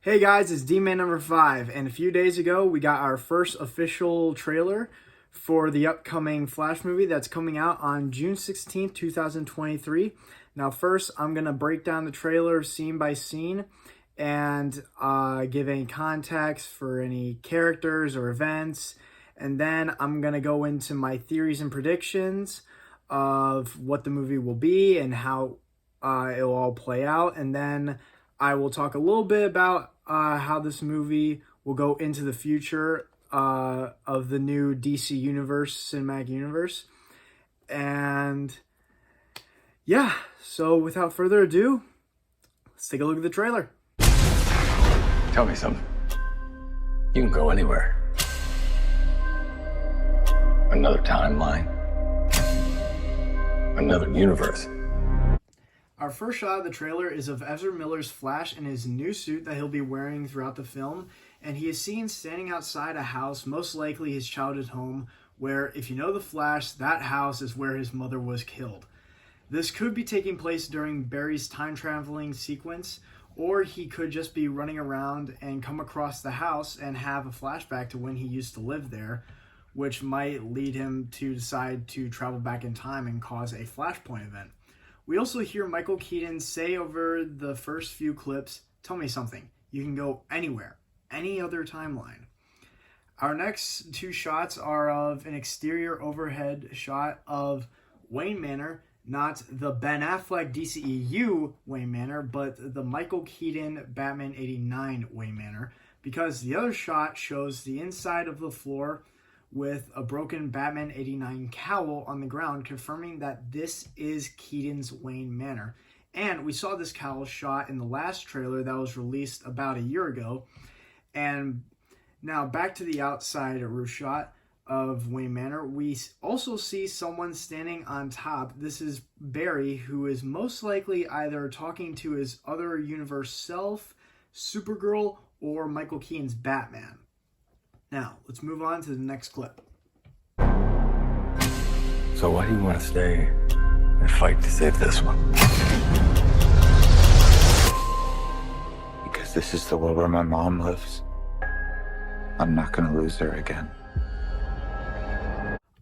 Hey guys, it's D-Man number 5, and a few days ago we got our first official trailer for the upcoming Flash movie that's coming out on June 16th, 2023. Now first, I'm going to break down the trailer scene by scene and give any context for any characters or events, and then I'm going to go into my theories and predictions of what the movie will be and how it will all play out, and then I will talk a little bit about how this movie will go into the future of the new DC Universe, Cinematic Universe. And yeah, so without further ado, let's take a look at the trailer. Tell me something. You can go anywhere. Another timeline. Another universe. Our first shot of the trailer is of Ezra Miller's Flash in his new suit that he'll be wearing throughout the film, and he is seen standing outside a house, most likely his childhood home, where, if you know the Flash, that house is where his mother was killed. This could be taking place during Barry's time-traveling sequence, or he could just be running around and come across the house and have a flashback to when he used to live there, which might lead him to decide to travel back in time and cause a Flashpoint event. We also hear Michael Keaton say over the first few clips, "Tell me something. You can go anywhere, any other timeline." Our next two shots are of an exterior overhead shot of Wayne Manor, not the Ben Affleck DCEU Wayne Manor, but the Michael Keaton Batman 89 Wayne Manor, because the other shot shows the inside of the floor with a broken Batman 89 cowl on the ground, confirming that this is Keaton's Wayne Manor. And we saw this cowl shot in the last trailer that was released about a year ago. And now back to the outside roof shot of Wayne Manor. We also see someone standing on top. This is Barry, who is most likely either talking to his other universe self, Supergirl, or Michael Keaton's Batman. Now, let's move on to the next clip. So why do you want to stay and fight to save this one? Because this is the world where my mom lives. I'm not gonna lose her again.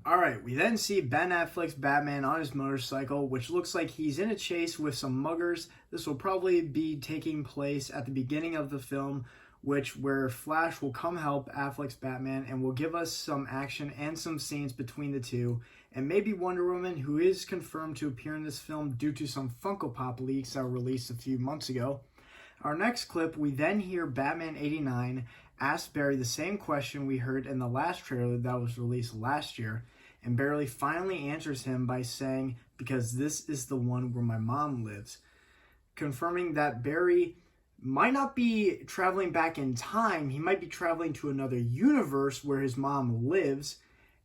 Alright, we then see Ben Affleck's Batman on his motorcycle, which looks like he's in a chase with some muggers. This will probably be taking place at the beginning of the film, where Flash will come help Affleck's Batman and will give us some action and some scenes between the two, and maybe Wonder Woman, who is confirmed to appear in this film due to some Funko Pop leaks that were released a few months ago. Our next clip, we then hear Batman 89 ask Barry the same question we heard in the last trailer that was released last year, and Barry finally answers him by saying, "Because this is the one where my mom lives," confirming that Barry might not be traveling back in time. He might be traveling to another universe where his mom lives,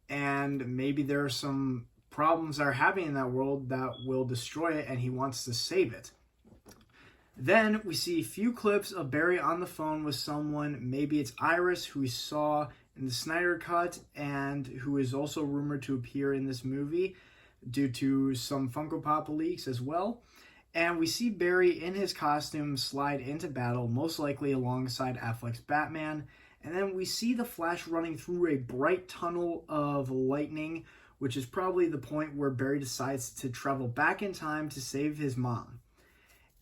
and maybe there are some problems that are happening in that world that will destroy it, and he wants to save it. Then we see a few clips of Barry on the phone with someone. Maybe it's Iris, who we saw in the Snyder Cut and who is also rumored to appear in this movie due to some Funko Pop leaks as well. And we see Barry in his costume slide into battle, most likely alongside Affleck's Batman. And then we see the Flash running through a bright tunnel of lightning, which is probably the point where Barry decides to travel back in time to save his mom.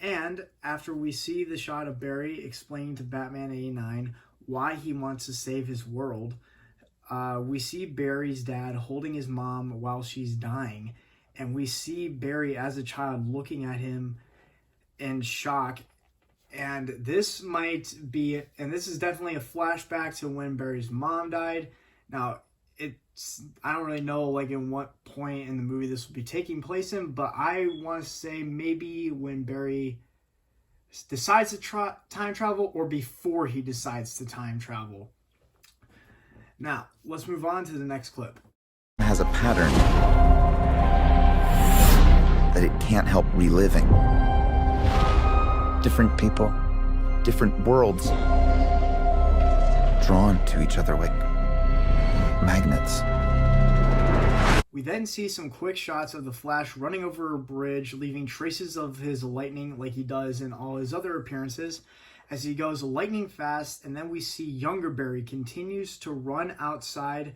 And after we see the shot of Barry explaining to Batman 89 why he wants to save his world, we see Barry's dad holding his mom while she's dying. And we see Barry as a child looking at him in shock. And this might be, and this is definitely a flashback to when Barry's mom died. Now, I don't really know in what point in the movie this will be taking place in, but I want to say maybe when Barry decides to time travel or before he decides to time travel. Now, let's move on to the next clip. It has a pattern that it can't help reliving. Different people, different worlds, drawn to each other like magnets. We then see some quick shots of the Flash running over a bridge, leaving traces of his lightning like he does in all his other appearances as he goes lightning fast. And then we see younger Barry continues to run outside.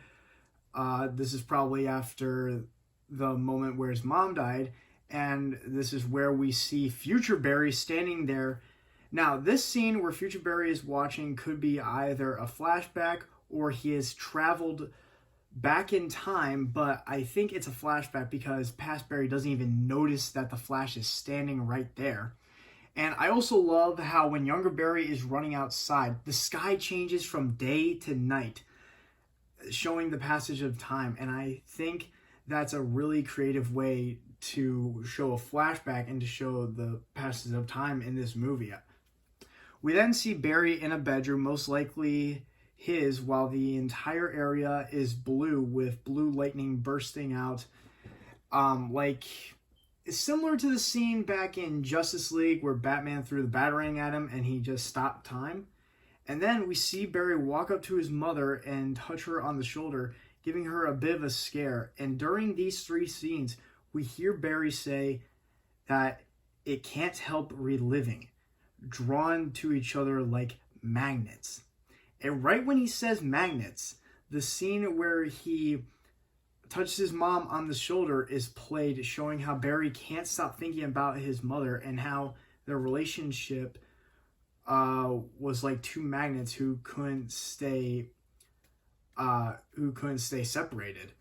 This is probably after the moment where his mom died. And this is where we see future Barry standing there. Now, this scene where future Barry is watching could be either a flashback or he has traveled back in time, but I think it's a flashback because past Barry doesn't even notice that the Flash is standing right there. And I also love how when younger Barry is running outside, the sky changes from day to night, showing the passage of time. And I think that's a really creative way to show a flashback and to show the passage of time in this movie. We then see Barry in a bedroom, most likely his, while the entire area is blue with blue lightning bursting out. It's similar to the scene back in Justice League where Batman threw the Batarang at him and he just stopped time. And then we see Barry walk up to his mother and touch her on the shoulder, giving her a bit of a scare. And during these three scenes, we hear Barry say that it can't help reliving, drawn to each other like magnets. And right when he says magnets, the scene where he touches his mom on the shoulder is played, showing how Barry can't stop thinking about his mother and how their relationship was like two magnets who couldn't stay separated.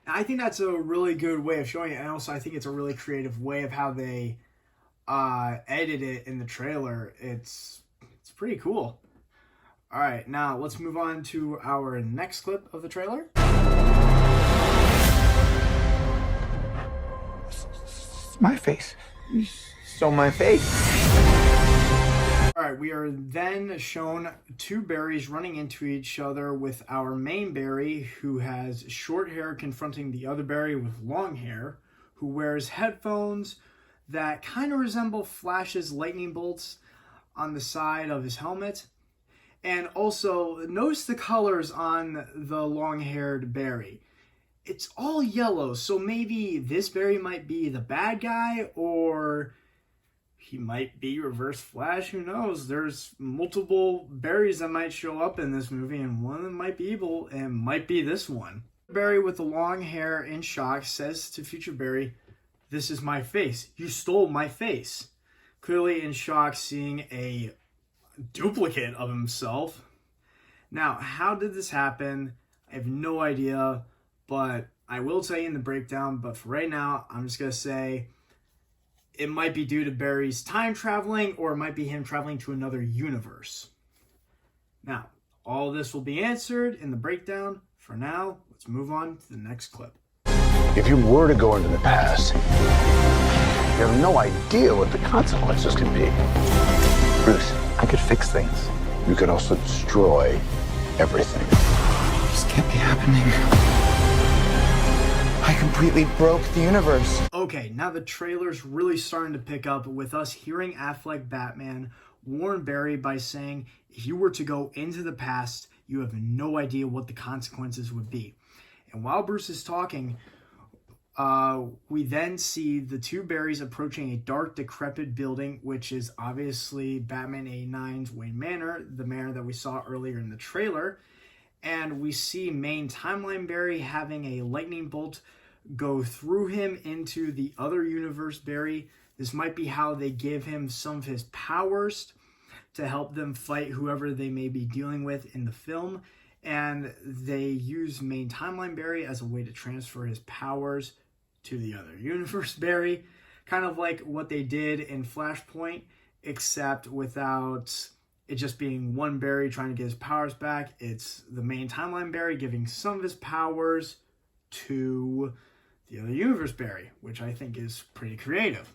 And I think that's a really good way of showing it, and also I think it's a really creative way of how they edit it in the trailer. It's pretty cool. All right, now let's move on to our next clip of the trailer. My face. You stole my face. All right, we are then shown two Barrys running into each other with our main Barry, who has short hair, confronting the other Barry with long hair, who wears headphones that kind of resemble Flash's lightning bolts on the side of his helmet. And also, notice the colors on the long-haired Barry. It's all yellow, so maybe this Barry might be the bad guy, or he might be Reverse Flash. Who knows? There's multiple Barrys that might show up in this movie, and one of them might be evil, and might be this one. Barry with the long hair in shock says to future Barry, "This is my face. You stole my face." Clearly in shock, seeing a duplicate of himself. Now, how did this happen? I have no idea, but I will tell you in the breakdown. But for right now, I'm just going to say it might be due to Barry's time traveling, or it might be him traveling to another universe. Now, all this will be answered in the breakdown. For now, let's move on to the next clip. If you were to go into the past, you have no idea what the consequences can be. Bruce, I could fix things. You could also destroy everything. This can't be happening. I completely broke the universe. Okay, now the trailer's really starting to pick up with us hearing Affleck Batman warn Barry by saying, if you were to go into the past, you have no idea what the consequences would be. And while Bruce is talking, we then see the two Barrys approaching a dark, decrepit building, which is obviously Batman 89's Wayne Manor, the manor that we saw earlier in the trailer. And we see main timeline Barry having a lightning bolt go through him into the other universe Barry. This might be how they give him some of his powers to help them fight whoever they may be dealing with in the film. And they use main timeline Barry as a way to transfer his powers to the other universe Barry, kind of like what they did in Flashpoint, except without it just being one Barry trying to get his powers back. It's the main timeline Barry giving some of his powers to the other universe Barry, which I think is pretty creative.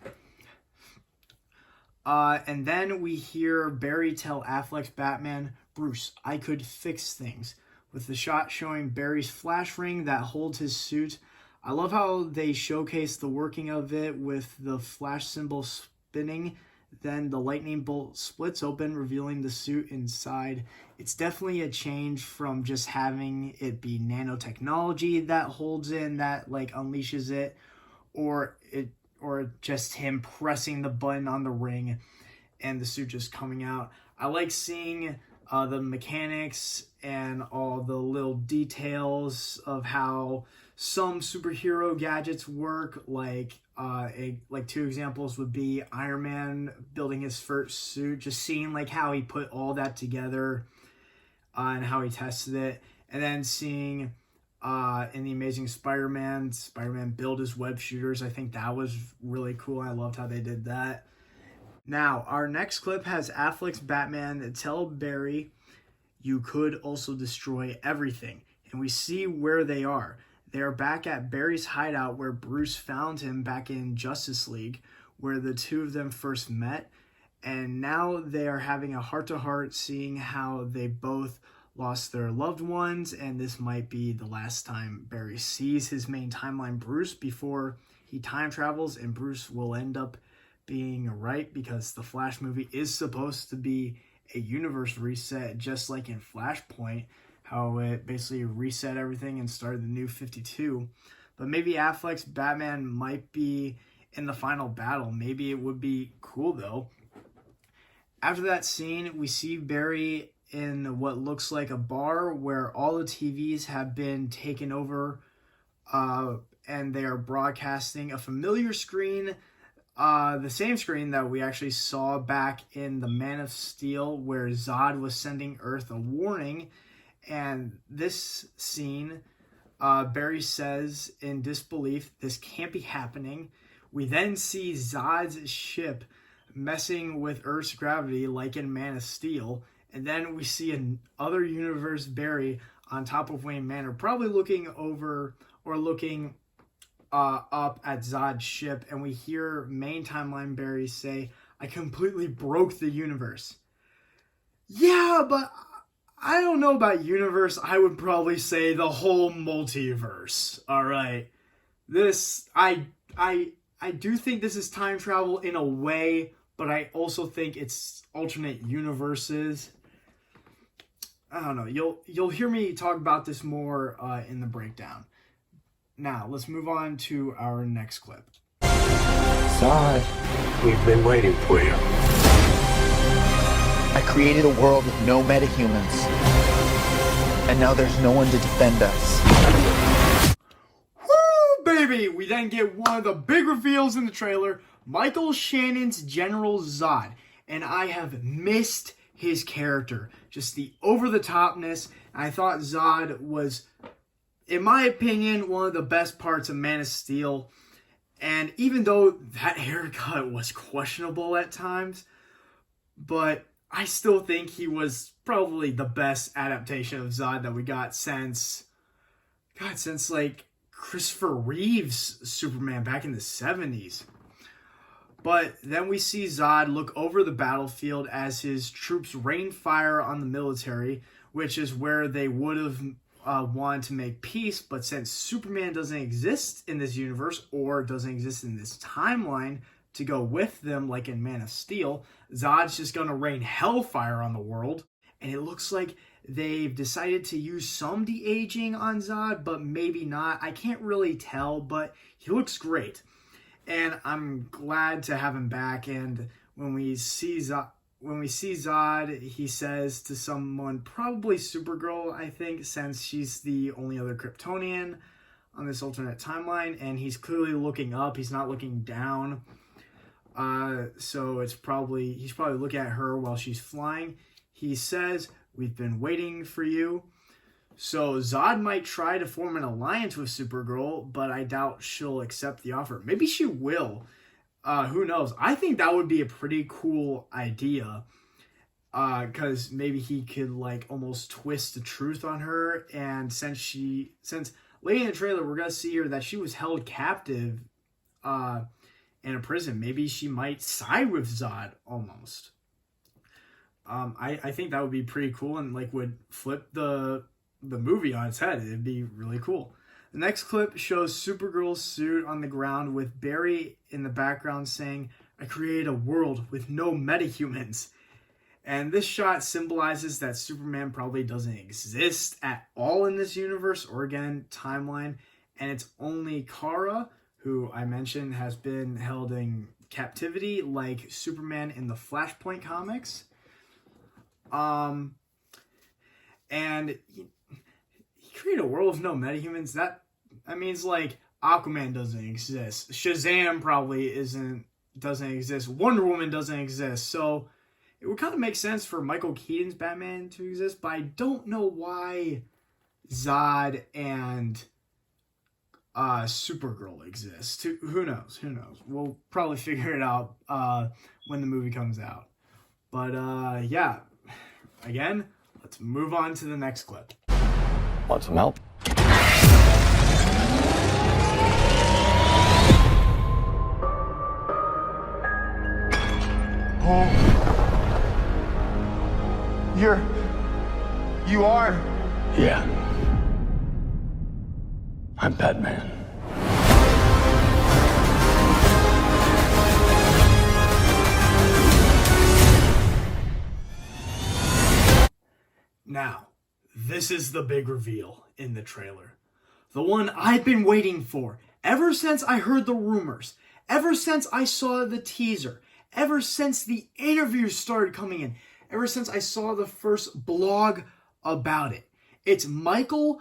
And then we hear Barry tell Affleck's Batman, "Bruce, I could fix things," with the shot showing Barry's flash ring that holds his suit. I love how they showcase the working of it with the flash symbol spinning Then the lightning bolt splits open, revealing the suit inside. It's definitely a change from just having it be nanotechnology that holds in, that like unleashes it, or just him pressing the button on the ring and the suit just coming out. I like seeing the mechanics and all the little details of how some superhero gadgets work. Like two examples would be Iron Man building his first suit, just seeing like how he put all that together and how he tested it, and then seeing in the Amazing Spider-Man build his web shooters. I think that was really cool. I loved how they did that. Now, our next clip has Affleck's Batman tell Barry, "You could also destroy everything." And we see where they are. They are back at Barry's hideout where Bruce found him back in Justice League, where the two of them first met. And now they are having a heart-to-heart, seeing how they both lost their loved ones, and this might be the last time Barry sees his main timeline Bruce before he time travels, and Bruce will end up being right, because the Flash movie is supposed to be a universe reset, just like in Flashpoint, how it basically reset everything and started the new 52. But maybe Affleck's Batman might be in the final battle. Maybe it would be cool though. After that scene, we see Barry in what looks like a bar where all the TVs have been taken over, and they are broadcasting a familiar screen, the same screen that we actually saw back in the Man of Steel, where Zod was sending Earth a warning. And this scene, Barry says in disbelief, "This can't be happening." We then see Zod's ship messing with Earth's gravity like in Man of Steel. And then we see an other universe Barry on top of Wayne Manor, probably looking over or looking up at Zod's ship. And we hear main timeline Barry say, "I completely broke the universe." Yeah, but I don't know about universe. I would probably say the whole multiverse. All right. I do think this is time travel in a way, but I also think it's alternate universes. I don't know. You'll hear me talk about this more in the breakdown. Now, let's move on to our next clip. Zod, We've been waiting for you. I created a world with no metahumans. And now there's no one to defend us. Woo, baby! We then get one of the big reveals in the trailer. Michael Shannon's General Zod. And I have missed his character. Just the over-the-topness. I thought Zod was, in my opinion, one of the best parts of Man of Steel. And even though that haircut was questionable at times, but I still think he was probably the best adaptation of Zod that we got since like Christopher Reeve's Superman back in the 70s. But then we see Zod look over the battlefield as his troops rain fire on the military, which is where they would have wanted to make peace. But since Superman doesn't exist in this universe, or doesn't exist in this timeline to go with them like in Man of Steel, Zod's just going to rain hellfire on the world. And it looks like they've decided to use some de-aging on Zod, but maybe not. I can't really tell, but he looks great. And I'm glad to have him back. And when we see Zod, he says to someone, probably Supergirl, I think, since she's the only other Kryptonian on this alternate timeline. And he's clearly looking up. He's not looking down. So he's probably looking at her while she's flying. He says, "We've been waiting for you." So Zod might try to form an alliance with Supergirl, but I doubt she'll accept the offer. Maybe she will. Who knows? I think that would be a pretty cool idea. Because maybe he could like almost twist the truth on her. And since late in the trailer, we're going to see her that she was held captive in a prison. Maybe she might side with Zod almost. I think that would be pretty cool and like would flip the movie on its head. It'd be really cool. The next clip shows Supergirl's suit on the ground with Barry in the background saying, I created a world with no metahumans. And this shot symbolizes that Superman probably doesn't exist at all in this universe or, again, timeline. And it's only Kara, who I mentioned has been held in captivity like Superman in the Flashpoint comics. And he created a world with no metahumans. That means, like, Aquaman doesn't exist. Shazam probably doesn't exist. Wonder Woman doesn't exist. So it would kind of make sense for Michael Keaton's Batman to exist, but I don't know why Zod and Supergirl exist. Who knows? We'll probably figure it out when the movie comes out. But yeah, again, let's move on to the next clip. Want some help? Oh. You are? Yeah. I'm Batman. Now, this is the big reveal in the trailer. The one I've been waiting for ever since I heard the rumors, ever since I saw the teaser, ever since the interviews started coming in, ever since I saw the first blog about it. It's Michael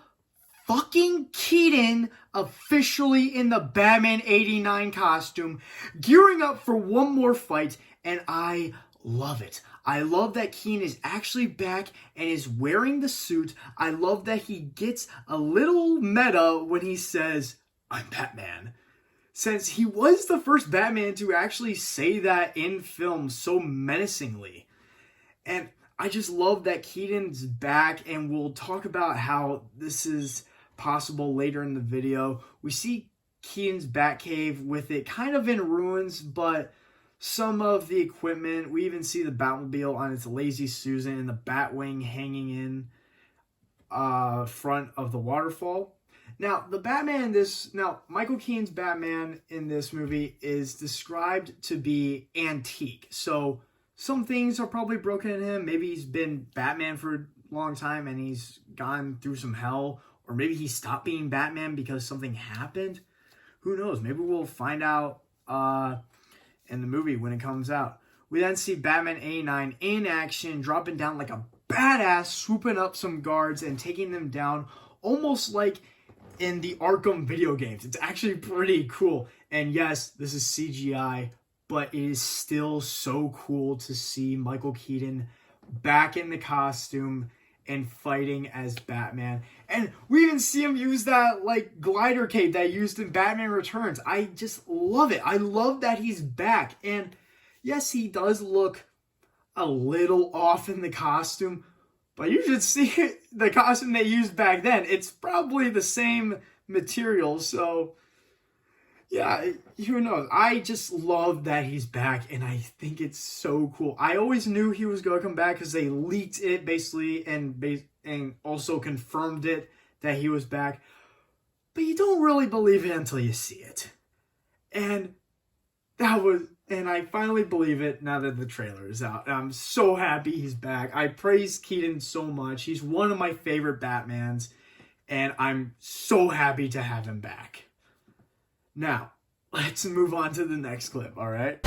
fucking Keaton officially in the Batman 89 costume, gearing up for one more fight, and I love it. I love that Keaton is actually back and is wearing the suit. I love that he gets a little meta when he says, "I'm Batman." Since he was the first Batman to actually say that in film so menacingly. And I just love that Keaton's back, and we'll talk about how this is possible later in the video. We see Keaton's Batcave with it kind of in ruins, but some of the equipment, we even see the Batmobile on its Lazy Susan and the Batwing hanging in front of the waterfall. Now, Michael Keaton's Batman in this movie is described to be antique. So some things are probably broken in him. Maybe he's been Batman for a long time and he's gone through some hell. Or maybe he stopped being Batman because something happened. Who knows? Maybe we'll find out in the movie when it comes out. We then see Batman 89 in action, dropping down like a badass, swooping up some guards and taking them down almost like in the Arkham video games. It's actually pretty cool. And yes, this is CGI, but it is still so cool to see Michael Keaton back in the costume and fighting as Batman. And we even see him use that like glider cape that he used in Batman Returns. I just love it. I love that he's back. And yes, he does look a little off in the costume, but you should see the costume they used back then. It's probably the same material, so yeah, who knows? I just love that he's back, and I think it's so cool. I always knew he was going to come back because they leaked it, basically, and also confirmed it that he was back. But you don't really believe it until you see it. And I finally believe it now that the trailer is out. And I'm so happy he's back. I praise Keaton so much. He's one of my favorite Batmans, and I'm so happy to have him back. Now, let's move on to the next clip, all right?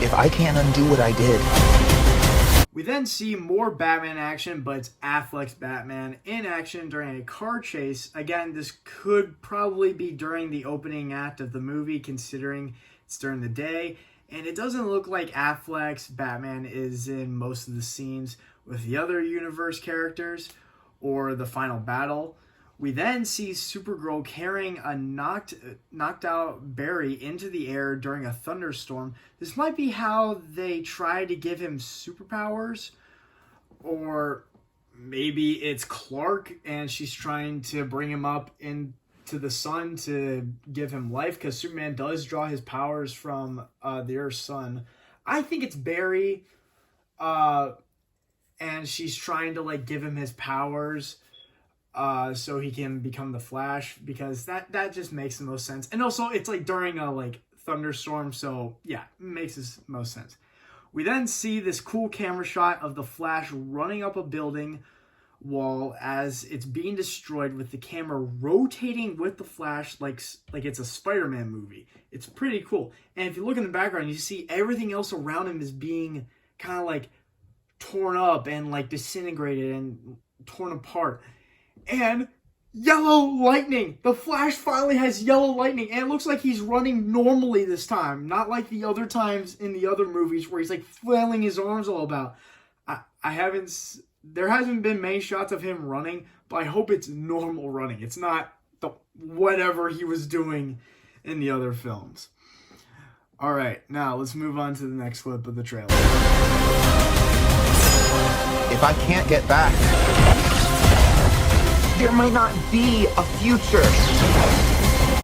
If I can't undo what I did, We then see more Batman action, but it's Affleck's Batman in action during a car chase. Again, this could probably be during the opening act of the movie, considering it's during the day. And it doesn't look like Affleck's Batman is in most of the scenes with the other universe characters or the final battle. We then see Supergirl carrying a knocked out Barry into the air during a thunderstorm. This might be how they try to give him superpowers, or maybe it's Clark and she's trying to bring him up into the sun to give him life, because Superman does draw his powers from the Earth's sun. I think it's Barry, and she's trying to like give him his powers. so he can become the Flash, because that just makes the most sense. And also it's like during a like thunderstorm, so yeah, it makes the most sense. We then see this cool camera shot of the Flash running up a building wall as it's being destroyed, with the camera rotating with the Flash like it's a Spider-Man movie. It's pretty cool. And if you look in the background, you see everything else around him is being kind of like torn up and like disintegrated and torn apart. And yellow lightning! The Flash finally has yellow lightning, and it looks like he's running normally this time, not like the other times in the other movies where he's like flailing his arms all about. There hasn't been many shots of him running, but I hope it's normal running. It's not the whatever he was doing in the other films. All right, now let's move on to the next clip of the trailer. If I can't get back, there might not be a future.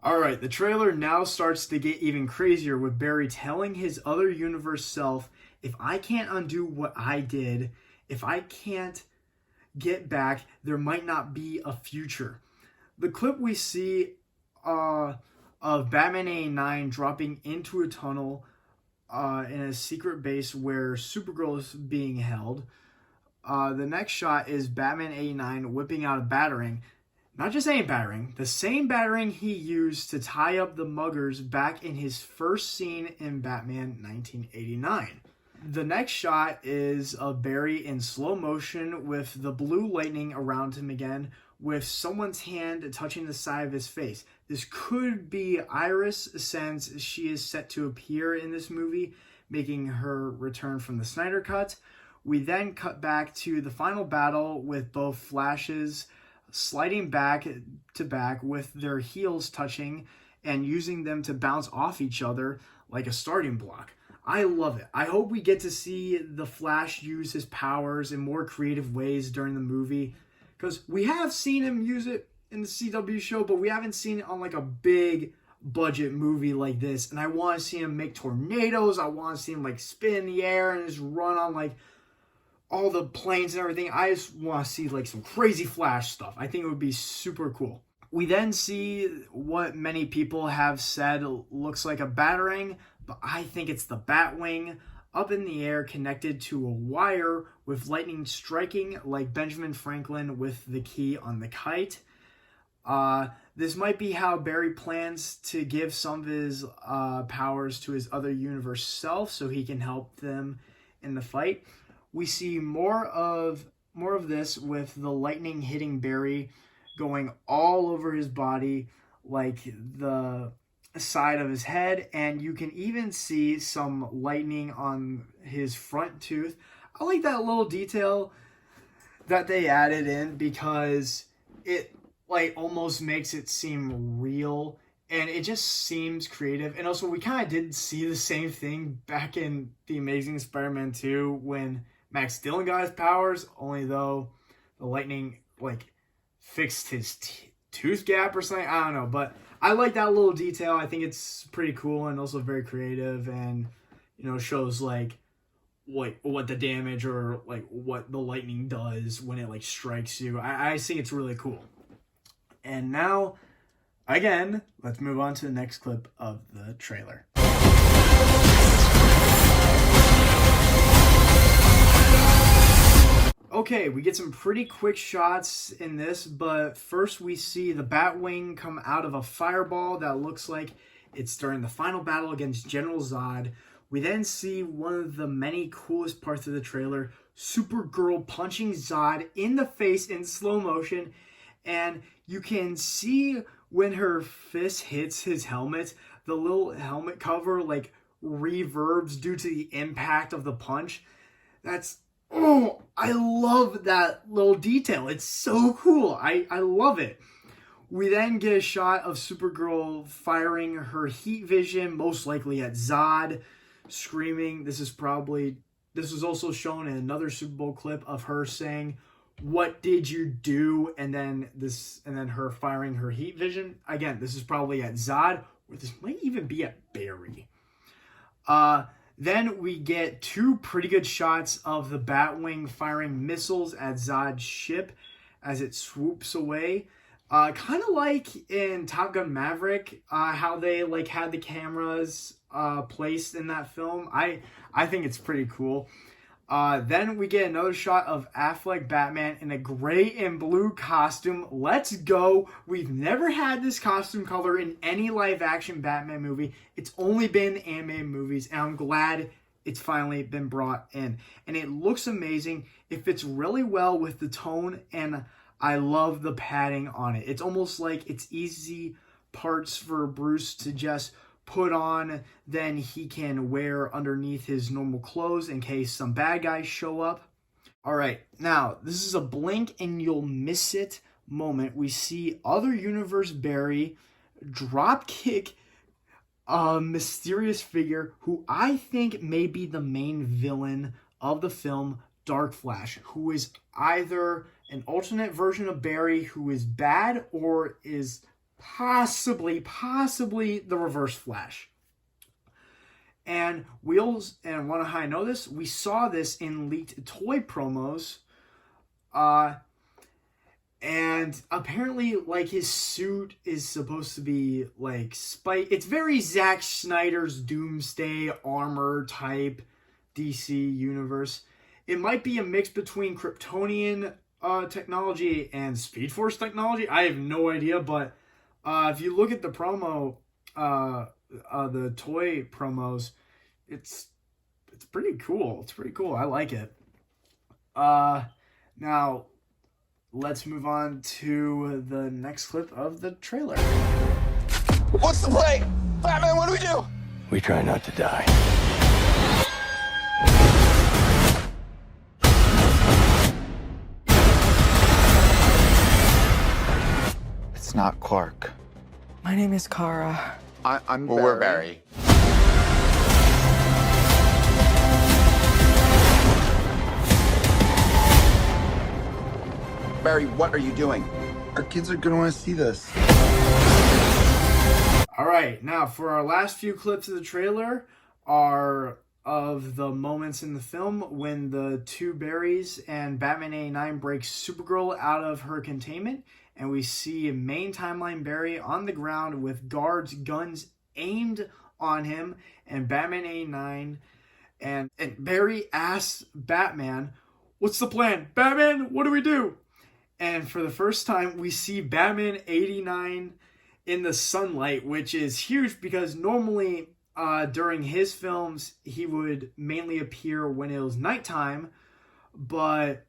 All right, the trailer now starts to get even crazier, with Barry telling his other universe self, if I can't undo what I did, if I can't get back, there might not be a future. The clip we see of Batman 89 dropping into a tunnel in a secret base where Supergirl is being held. The next shot is Batman 89 whipping out a batarang. Not just any batarang, the same batarang he used to tie up the muggers back in his first scene in Batman 1989. The next shot is of Barry in slow motion with the blue lightning around him again, with someone's hand touching the side of his face. This could be Iris, since she is set to appear in this movie, making her return from the Snyder Cut. We then cut back to the final battle, with both Flashes sliding back to back with their heels touching and using them to bounce off each other like a starting block. I love it. I hope we get to see the Flash use his powers in more creative ways during the movie, because we have seen him use it in the CW show, but we haven't seen it on like a big budget movie like this. And I want to see him make tornadoes. I want to see him like spin in the air and just run on like all the planes and everything. I just want to see like some crazy Flash stuff. I think it would be super cool. We then see what many people have said looks like a batarang, but I think it's the Batwing up in the air connected to a wire, with lightning striking like Benjamin Franklin with the key on the kite. This might be how Barry plans to give some of his powers to his other universe self, so he can help them in the fight. We see more of this, with the lightning hitting Barry, going all over his body, like the side of his head, and you can even see some lightning on his front tooth. I like that little detail that they added in, because it like almost makes it seem real, and it just seems creative. And also, we kind of did see the same thing back in The Amazing Spider-Man 2 when Max Dillon got his powers, only though the lightning like fixed his tooth gap or something. I don't know, but I like that little detail. I think it's pretty cool and also very creative, and shows like what the damage or like what the lightning does when it like strikes you. I think it's really cool. And now, again, let's move on to the next clip of the trailer. Okay, we get some pretty quick shots in this, but first we see the Batwing come out of a fireball that looks like it's during the final battle against General Zod. We then see one of the many coolest parts of the trailer, Supergirl punching Zod in the face in slow motion, and you can see when her fist hits his helmet, the little helmet cover like reverbs due to the impact of the punch. I love that little detail. It's so cool. I love it. We then get a shot of Supergirl firing her heat vision, most likely at Zod, screaming. This was also shown in another Super Bowl clip of her saying, "What did you do?" And then her firing her heat vision. Again, this is probably at Zod, or this might even be at Barry. Then we get two pretty good shots of the Batwing firing missiles at Zod's ship as it swoops away. Kind of like in Top Gun Maverick, how they like had the cameras placed in that film. I think it's pretty cool. Then we get another shot of Affleck Batman in a gray and blue costume. Let's go. We've never had this costume color in any live action Batman movie. It's only been animated movies, and I'm glad it's finally been brought in. And it looks amazing. It fits really well with the tone, and I love the padding on it. It's almost like it's easy parts for Bruce to just put on, then he can wear underneath his normal clothes in case some bad guys show up. All right, now this is a blink and you'll miss it moment. We see other universe Barry drop kick a mysterious figure who I think may be the main villain of the film, Dark Flash, who is either an alternate version of Barry who is bad or is possibly the Reverse Flash. And Wheels and Wanna High Know This, we saw this in leaked toy promos. And apparently, like, his suit is supposed to be like Spike. It's very Zack Snyder's Doomsday armor type DC universe. It might be a mix between Kryptonian technology and Speed Force technology. I have no idea, but if you look at the promo, the toy promos, it's pretty cool. It's pretty cool. I like it. Now, let's move on to the next clip of the trailer. What's the play? Batman, what do we do? We try not to die. It's not Clark. My name is Kara. I'm Barry. We're Barry. Barry, what are you doing? Our kids are gonna want to see this. All right, now for our last few clips of the trailer are of the moments in the film when the two Barrys and Batman 89 breaks Supergirl out of her containment, and we see main timeline Barry on the ground with guards' guns aimed on him, and Batman 89, and Barry asks Batman, "What's the plan? Batman, what do we do?" And for the first time, we see Batman 89 in the sunlight, which is huge because normally during his films, he would mainly appear when it was nighttime. But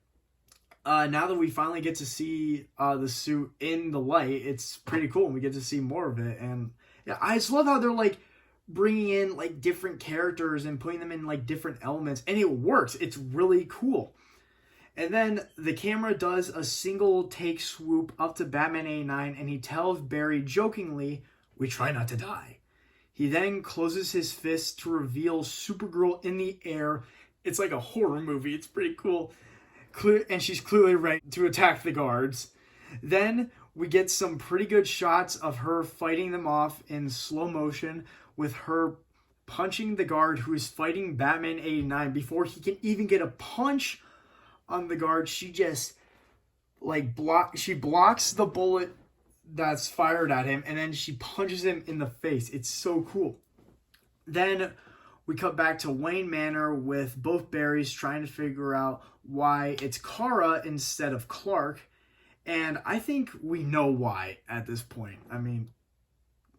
now that we finally get to see the suit in the light, it's pretty cool. And we get to see more of it. And yeah, I just love how they're like bringing in like different characters and putting them in like different elements. And it works. It's really cool. And then the camera does a single take swoop up to Batman 89 and he tells Barry jokingly, "We try not to die." He then closes his fist to reveal Supergirl in the air. It's like a horror movie. It's pretty cool. And she's clearly ready to attack the guards. Then we get some pretty good shots of her fighting them off in slow motion with her punching the guard who is fighting Batman 89 before he can even get a punch on the guard. She just like blocks the bullet that's fired at him, and then she punches him in the face. It's so cool. Then we cut back to Wayne Manor with both Barrys trying to figure out why it's Kara instead of Clark. And I think we know why at this point. I mean,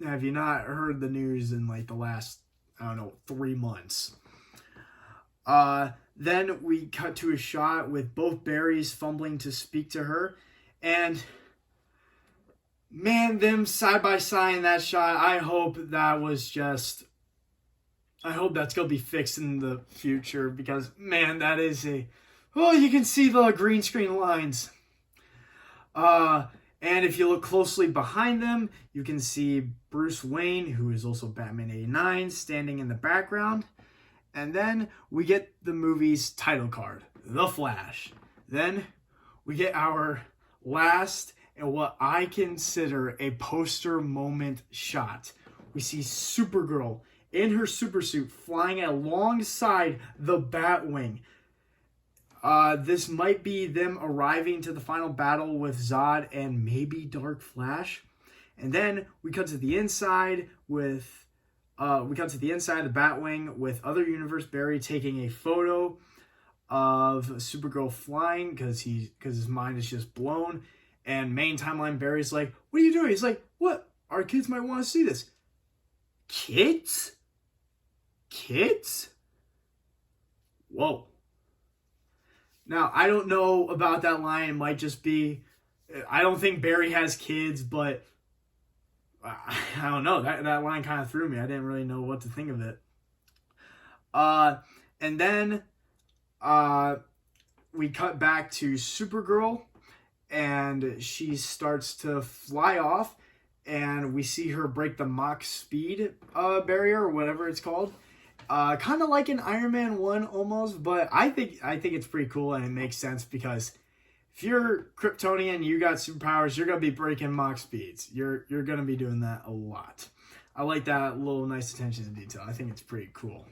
have you not heard the news in like the last, 3 months? Then we cut to a shot with both Barrys fumbling to speak to her. And man, them side by side in that shot, I hope that's going to be fixed in the future because, man, that is you can see the green screen lines. And if you look closely behind them, you can see Bruce Wayne, who is also Batman 89, standing in the background. And then we get the movie's title card, The Flash. Then we get our last and what I consider a poster moment shot. We see Supergirl in her supersuit flying alongside the Batwing. This might be them arriving to the final battle with Zod and maybe Dark Flash. And then we cut to the inside with of the Batwing with Other Universe Barry taking a photo of Supergirl flying because his mind is just blown. And main timeline Barry's like, "What are you doing?" He's like, "What? Our kids might want to see this." Kids? Kids? Whoa. Now, I don't know about that line. It might just be, I don't think Barry has kids, but I don't know. That line kind of threw me. I didn't really know what to think of it. And then we cut back to Supergirl, and she starts to fly off, and we see her break the Mach speed barrier, or whatever it's called. Kind of like an Iron Man 1 almost, but I think it's pretty cool, and it makes sense because if you're Kryptonian, you got superpowers, you're gonna be breaking Mach speeds. You're gonna be doing that a lot. I like that little nice attention to detail. I think it's pretty cool.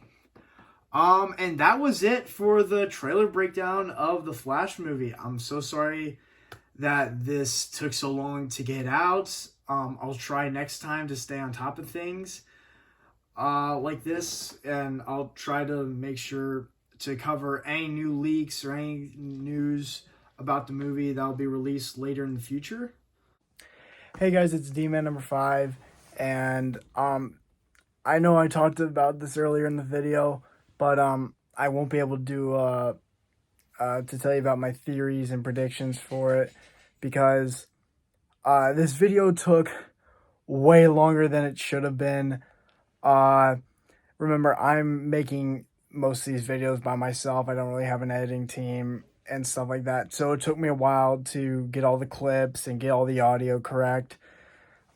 And that was it for the trailer breakdown of the Flash movie. I'm so sorry that this took so long to get out. I'll try next time to stay on top of things like this, and I'll try to make sure to cover any new leaks or any news about the movie that'll be released later in the future. Hey guys, it's D-Man number 5, and I know I talked about this earlier in the video, but I won't be able to do to tell you about my theories and predictions for it because this video took way longer than it should have been. Remember, I'm making most of these videos by myself. I don't really have an editing team and stuff like that. So it took me a while to get all the clips and get all the audio correct.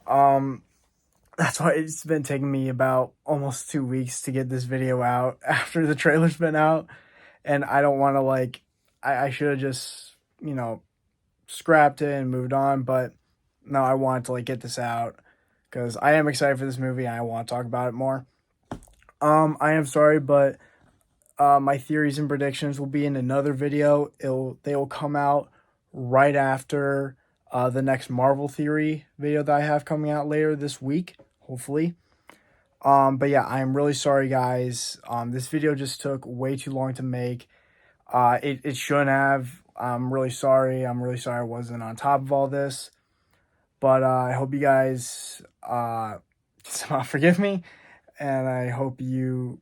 That's why it's been taking me about almost 2 weeks to get this video out after the trailer's been out. And I don't want to I should have just, scrapped it and moved on. But no, I want to get this out because I am excited for this movie and I want to talk about it more. I am sorry, but my theories and predictions will be in another video. They will come out right after the next Marvel theory video that I have coming out later this week, hopefully. But yeah, I am really sorry, guys. This video just took way too long to make. It shouldn't have. I'm really sorry. I wasn't on top of all this. But I hope you guys forgive me, and I hope you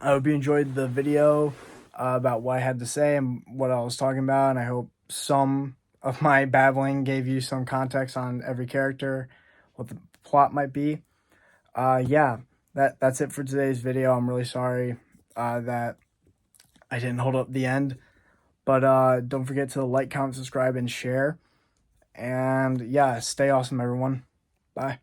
enjoyed the video about what I had to say and what I was talking about, and I hope some of my babbling gave you some context on every character, what the plot might be. Yeah, that's it for today's video. I'm really sorry that I didn't hold up the end, but don't forget to like, comment, subscribe, and share. And yeah, stay awesome, everyone. Bye.